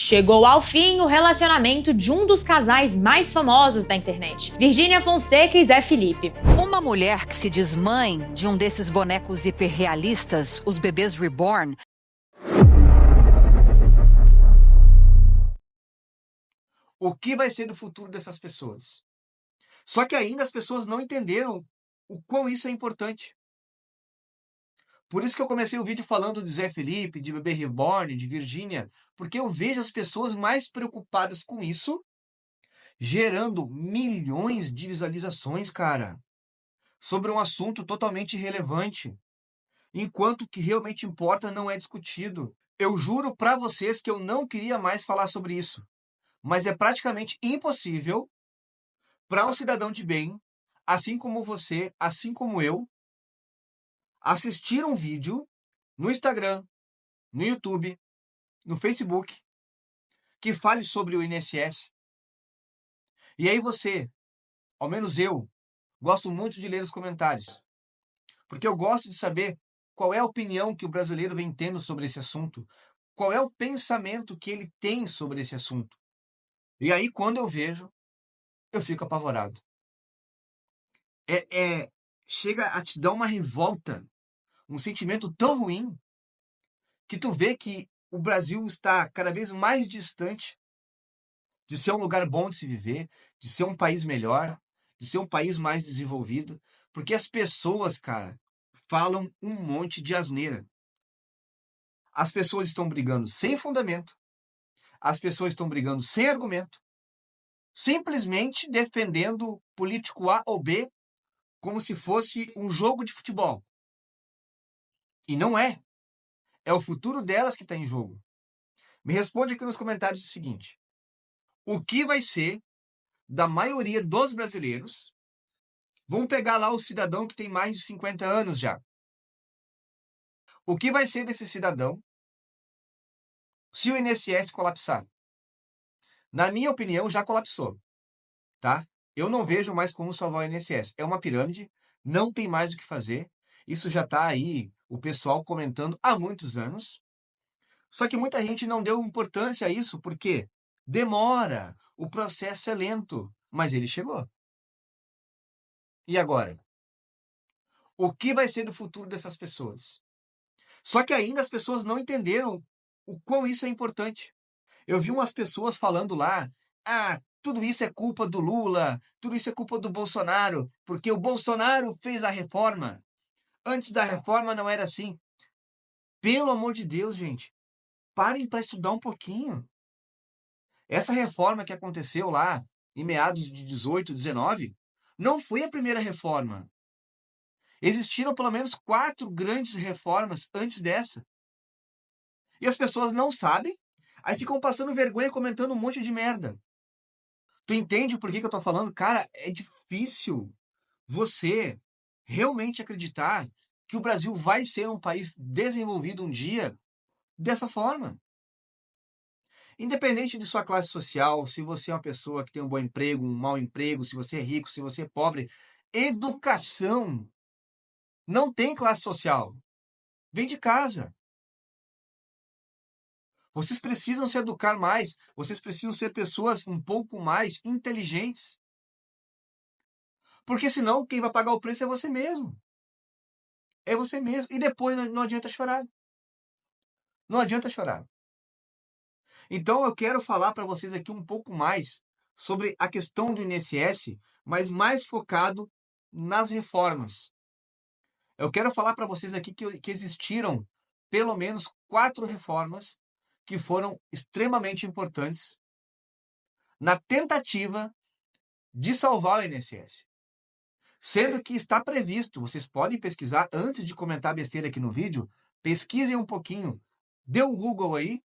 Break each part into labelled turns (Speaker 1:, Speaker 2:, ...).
Speaker 1: Chegou ao fim o relacionamento de um dos casais mais famosos da internet, Virgínia Fonseca e Zé Felipe.
Speaker 2: Uma mulher que se diz mãe de um desses bonecos hiperrealistas, os bebês reborn.
Speaker 3: O que vai ser do futuro dessas pessoas? Só que ainda as pessoas não entenderam o quão isso é importante. Por isso que eu comecei o vídeo falando de Zé Felipe, de bebê reborn, de Virgínia, porque eu vejo as pessoas mais preocupadas com isso, gerando milhões de visualizações, cara, sobre um assunto totalmente irrelevante, enquanto o que realmente importa não é discutido. Eu juro pra vocês que eu não queria mais falar sobre isso, mas é praticamente impossível para um cidadão de bem, assim como você, assim como eu, assistir um vídeo no Instagram, no YouTube, no Facebook, que fale sobre o INSS. E aí você, ao menos eu, gosto muito de ler os comentários, porque eu gosto de saber qual é a opinião que o brasileiro vem tendo sobre esse assunto, qual é o pensamento que ele tem sobre esse assunto. E aí, quando eu vejo, eu fico apavorado. Chega a te dar uma revolta, um sentimento tão ruim, que tu vê que o Brasil está cada vez mais distante de ser um lugar bom de se viver, de ser um país melhor, de ser um país mais desenvolvido, porque as pessoas, cara, falam um monte de asneira. As pessoas estão brigando sem fundamento, as pessoas estão brigando sem argumento, simplesmente defendendo político A ou B como se fosse um jogo de futebol. E não é. É o futuro delas que está em jogo. Me responde aqui nos comentários o seguinte: o que vai ser da maioria dos brasileiros? Vamos pegar lá o cidadão que tem mais de 50 anos já. O que vai ser desse cidadão se o INSS colapsar? Na minha opinião, já colapsou, tá? Eu não vejo mais como salvar o INSS. É uma pirâmide, não tem mais o que fazer. Isso já está aí, o pessoal comentando há muitos anos. Só que muita gente não deu importância a isso, porque demora, o processo é lento, mas ele chegou. E agora? O que vai ser do futuro dessas pessoas? Só que ainda as pessoas não entenderam o quão isso é importante. Eu vi umas pessoas falando lá, tudo isso é culpa do Lula, tudo isso é culpa do Bolsonaro, porque o Bolsonaro fez a reforma. Antes da reforma não era assim. Pelo amor de Deus, gente, parem para estudar um pouquinho. Essa reforma que aconteceu lá em meados de 18, 19, não foi a primeira reforma. Existiram pelo menos 4 grandes reformas antes dessa. E as pessoas não sabem, aí ficam passando vergonha comentando um monte de merda. Tu entende por que eu tô falando? Cara, é difícil você realmente acreditar que o Brasil vai ser um país desenvolvido um dia dessa forma. Independente de sua classe social, se você é uma pessoa que tem um bom emprego, um mau emprego, se você é rico, se você é pobre, educação não tem classe social. Vem de casa. Vocês precisam se educar mais, vocês precisam ser pessoas um pouco mais inteligentes. Porque senão quem vai pagar o preço é você mesmo. É você mesmo. E depois não adianta chorar. Não adianta chorar. Então eu quero falar para vocês aqui um pouco mais sobre a questão do INSS, mas mais focado nas reformas. Eu quero falar para vocês aqui que existiram pelo menos 4 reformas que foram extremamente importantes na tentativa de salvar o INSS. Sendo que está previsto, vocês podem pesquisar, antes de comentar besteira aqui no vídeo, pesquisem um pouquinho, dê um Google aí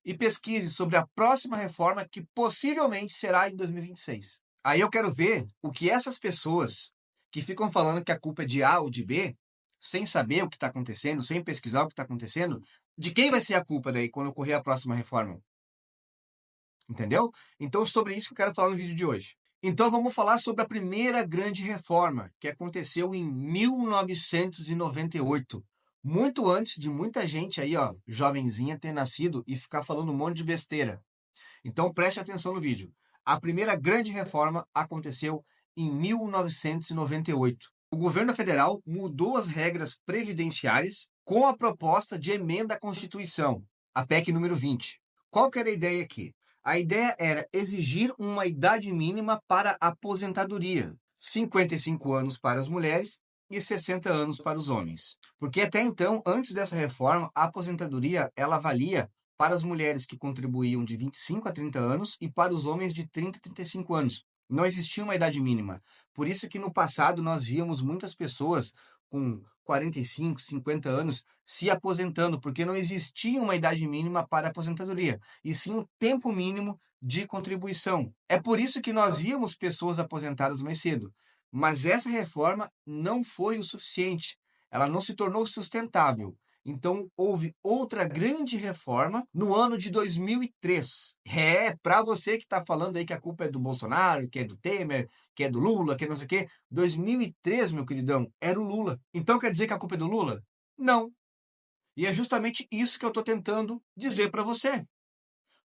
Speaker 3: e pesquise sobre a próxima reforma que possivelmente será em 2026. Aí eu quero ver o que essas pessoas que ficam falando que a culpa é de A ou de B, sem saber o que está acontecendo, sem pesquisar o que está acontecendo, de quem vai ser a culpa daí quando ocorrer a próxima reforma? Entendeu? Então, sobre isso que eu quero falar no vídeo de hoje. Então, vamos falar sobre a primeira grande reforma, que aconteceu em 1998. Muito antes de muita gente aí, ó, jovenzinha, ter nascido e ficar falando um monte de besteira. Então preste atenção no vídeo. A primeira grande reforma aconteceu em 1998. O governo federal mudou as regras previdenciárias com a proposta de emenda à Constituição, a PEC número 20. Qual que era a ideia aqui? A ideia era exigir uma idade mínima para a aposentadoria, 55 anos para as mulheres e 60 anos para os homens. Porque até então, antes dessa reforma, a aposentadoria ela valia para as mulheres que contribuíam de 25 a 30 anos e para os homens de 30 a 35 anos. Não existia uma idade mínima. Por isso que no passado nós víamos muitas pessoas com 45, 50 anos se aposentando, porque não existia uma idade mínima para a aposentadoria, e sim um tempo mínimo de contribuição. É por isso que nós víamos pessoas aposentadas mais cedo. Mas essa reforma não foi o suficiente. Ela não se tornou sustentável. Então, houve outra grande reforma no ano de 2003. Para você que está falando aí que a culpa é do Bolsonaro, que é do Temer, que é do Lula, que é não sei o quê. 2003, meu queridão, era o Lula. Então quer dizer que a culpa é do Lula? Não. E é justamente isso que eu estou tentando dizer para você.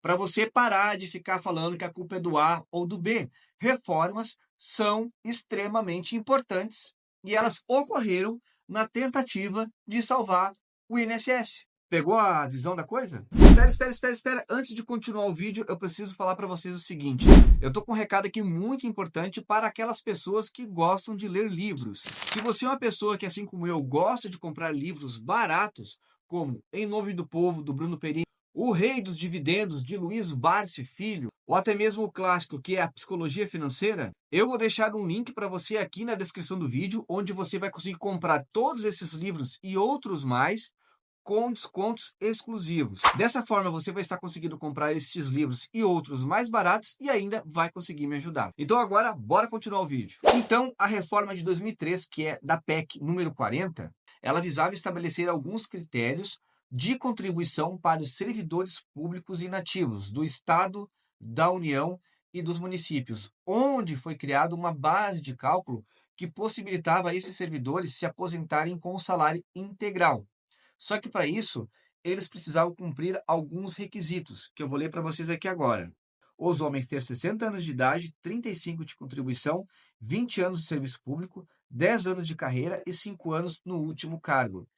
Speaker 3: Para você parar de ficar falando que a culpa é do A ou do B. Reformas são extremamente importantes e elas ocorreram na tentativa de salvar o INSS. Pegou a visão da coisa? Espera. Antes de continuar o vídeo, eu preciso falar para vocês o seguinte. Eu tô com um recado aqui muito importante para aquelas pessoas que gostam de ler livros. Se você é uma pessoa que, assim como eu, gosta de comprar livros baratos, como Em Nome do Povo, do Bruno Perini, O Rei dos Dividendos, de Luiz Barsi Filho, ou até mesmo o clássico, que é a Psicologia Financeira, eu vou deixar um link para você aqui na descrição do vídeo, onde você vai conseguir comprar todos esses livros e outros mais, com descontos exclusivos. Dessa forma, você vai estar conseguindo comprar esses livros e outros mais baratos e ainda vai conseguir me ajudar. Então agora, bora continuar o vídeo. Então, a reforma de 2003, que é da PEC número 40, ela visava estabelecer alguns critérios de contribuição para os servidores públicos inativos do Estado, da União e dos municípios, onde foi criada uma base de cálculo que possibilitava a esses servidores se aposentarem com o salário integral. Só que para isso, eles precisavam cumprir alguns requisitos, que eu vou ler para vocês aqui agora. Os homens ter 60 anos de idade, 35 de contribuição, 20 anos de serviço público, 10 anos de carreira e 5 anos no último cargo.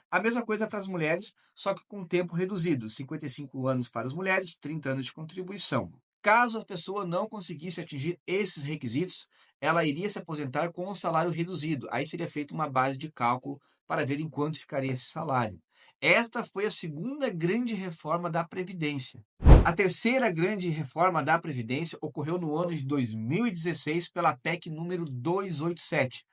Speaker 3: A mesma coisa para as mulheres, só que com tempo reduzido, 55 anos para as mulheres, 30 anos de contribuição. Caso a pessoa não conseguisse atingir esses requisitos, ela iria se aposentar com um salário reduzido. Aí seria feita uma base de cálculo para ver em quanto ficaria esse salário. Esta foi a segunda grande reforma da Previdência. A terceira grande reforma da Previdência ocorreu no ano de 2016 pela PEC número 287,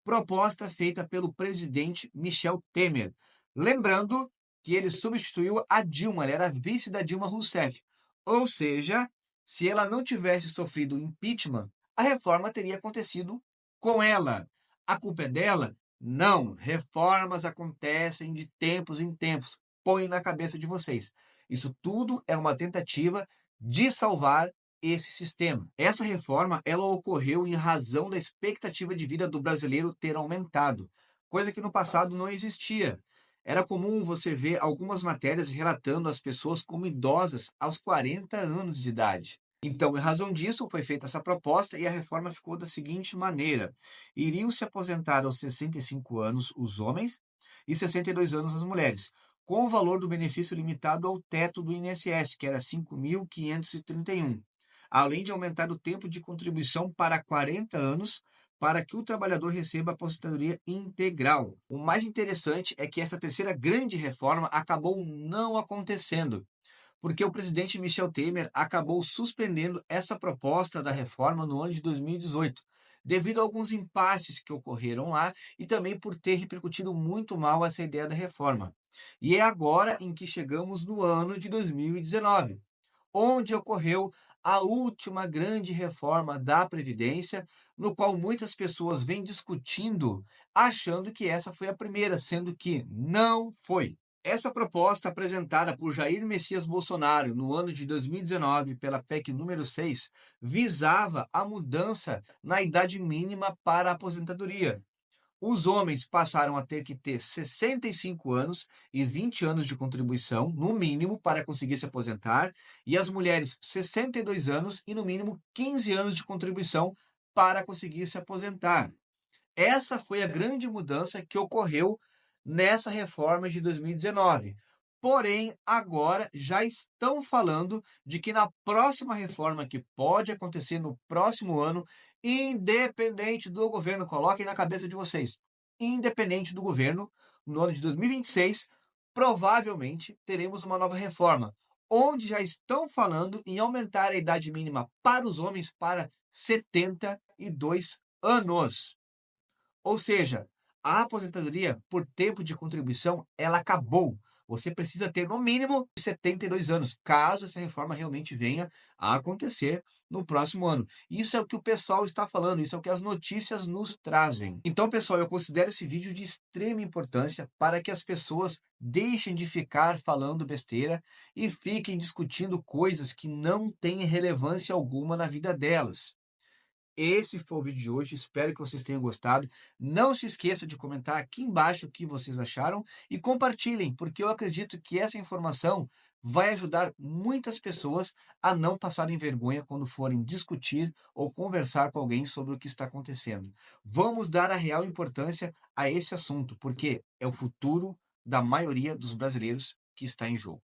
Speaker 3: proposta feita pelo presidente Michel Temer. Lembrando que ele substituiu a Dilma, ela era vice da Dilma Rousseff. Ou seja, se ela não tivesse sofrido impeachment, a reforma teria acontecido com ela. A culpa é dela? Não. Reformas acontecem de tempos em tempos. Põe na cabeça de vocês. Isso tudo é uma tentativa de salvar esse sistema. Essa reforma ela ocorreu em razão da expectativa de vida do brasileiro ter aumentado, coisa que no passado não existia. Era comum você ver algumas matérias relatando as pessoas como idosas aos 40 anos de idade. Então, em razão disso, foi feita essa proposta e a reforma ficou da seguinte maneira. Iriam se aposentar aos 65 anos os homens e 62 anos as mulheres, com o valor do benefício limitado ao teto do INSS, que era 5.531, além de aumentar o tempo de contribuição para 40 anos, para que o trabalhador receba a aposentadoria integral. O mais interessante é que essa terceira grande reforma acabou não acontecendo, porque o presidente Michel Temer acabou suspendendo essa proposta da reforma no ano de 2018, devido a alguns impasses que ocorreram lá e também por ter repercutido muito mal essa ideia da reforma. E é agora em que chegamos no ano de 2019, onde ocorreu a última grande reforma da Previdência, no qual muitas pessoas vêm discutindo, achando que essa foi a primeira, sendo que não foi. Essa proposta apresentada por Jair Messias Bolsonaro no ano de 2019 pela PEC número 6 visava a mudança na idade mínima para a aposentadoria. Os homens passaram a ter que ter 65 anos e 20 anos de contribuição, no mínimo, para conseguir se aposentar, e as mulheres 62 anos e, no mínimo, 15 anos de contribuição para conseguir se aposentar. Essa foi a grande mudança que ocorreu nessa reforma de 2019. Porém, agora já estão falando de que na próxima reforma, que pode acontecer no próximo ano, independente do governo, coloquem na cabeça de vocês, independente do governo, no ano de 2026, provavelmente teremos uma nova reforma, onde já estão falando em aumentar a idade mínima para os homens para 72 anos. Ou seja, a aposentadoria por tempo de contribuição, ela acabou. Você precisa ter no mínimo 72 anos, caso essa reforma realmente venha a acontecer no próximo ano. Isso é o que o pessoal está falando, isso é o que as notícias nos trazem. Então, pessoal, eu considero esse vídeo de extrema importância para que as pessoas deixem de ficar falando besteira e fiquem discutindo coisas que não têm relevância alguma na vida delas. Esse foi o vídeo de hoje, espero que vocês tenham gostado. Não se esqueça de comentar aqui embaixo o que vocês acharam e compartilhem, porque eu acredito que essa informação vai ajudar muitas pessoas a não passarem vergonha quando forem discutir ou conversar com alguém sobre o que está acontecendo. Vamos dar a real importância a esse assunto, porque é o futuro da maioria dos brasileiros que está em jogo.